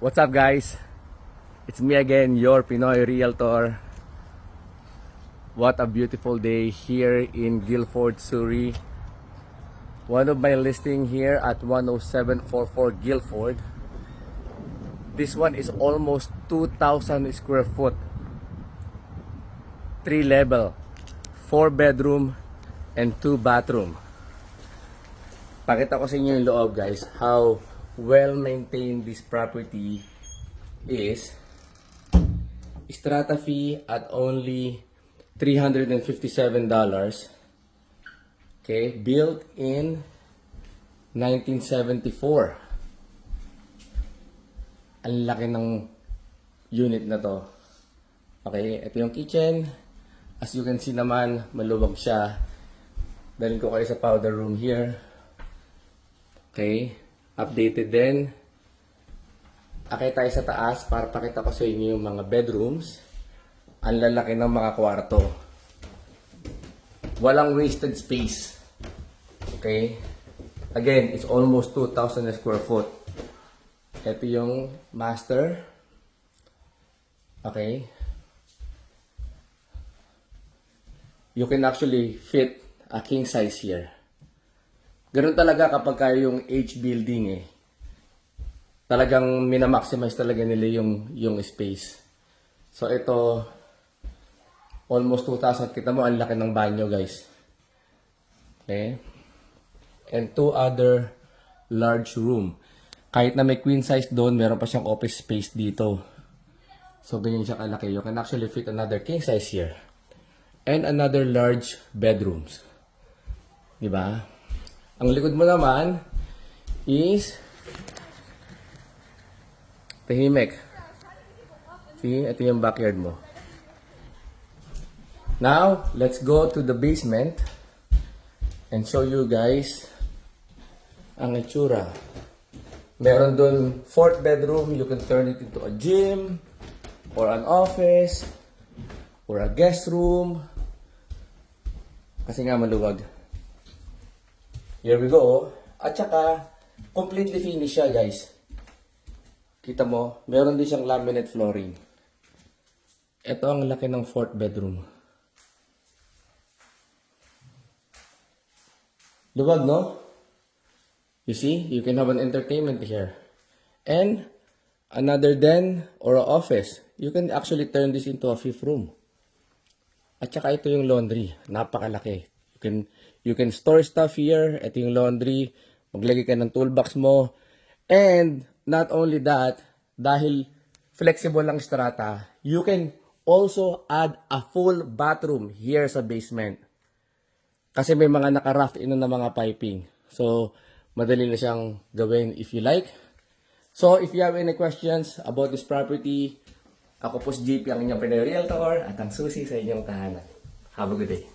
What's up, guys? It's me again, your Pinoy Realtor. What a beautiful day here in Guilford, Surrey. One of my listing here at 10744 Guilford. This one is almost 2,000 square foot. 3 level, 4 bedroom, and 2 bathroom. Pakita ko sa inyo yung loob, guys, how well maintained this property is. Strata fee at only $357. Okay, built in 1974. Ang laki ng unit na to. Okay, ito yung kitchen. As you can see naman, maluwag siya. Dalhin ko kayo sa powder room here. Okay, updated din. Akay tayo sa taas para pakita ko sa inyo yung mga bedrooms. Ang lalaki ng mga kwarto. Walang wasted space. Okay, again, it's almost 2,000 square foot. Ito yung master. Okay, you can actually fit a king size here. Ganun talaga kapag kayo yung H building eh. Talagang minamaximize talaga nila yung space. So ito, almost 2,000. Kita mo, ang laki ng banyo, guys. Okay. And 2 other large room. Kahit na may queen size doon, meron pa siyang office space dito. So ganyan siya kalaki. You can actually fit another king size here. And another large bedrooms. Diba? Ang likod mo naman is tahimik. See, ito yung backyard mo. Now, let's go to the basement and show you guys ang itsura. Meron dun 4th bedroom. You can turn it into a gym or an office or a guest room. Kasi nga maluwag. Here we go. At saka, completely finished siya, guys. Kita mo, meron din siyang laminate flooring. Ito ang laki ng 4th bedroom. Luwag, no? You see, you can have an entertainment here. And another den or a office. You can actually turn this into a 5th room. At saka ito yung laundry. Napakalaki. You can store stuff here. Ito yung laundry. Maglagay ka ng toolbox mo. And not only that, dahil flexible lang strata, you can also add a full bathroom here sa basement. Kasi may mga naka-rough in na mga piping. So, madali na siyang gawin if you like. So, if you have any questions about this property, ako po si JP, ang inyong Pinoy Realtor at ang susi sa inyong tahanan. Have a good day.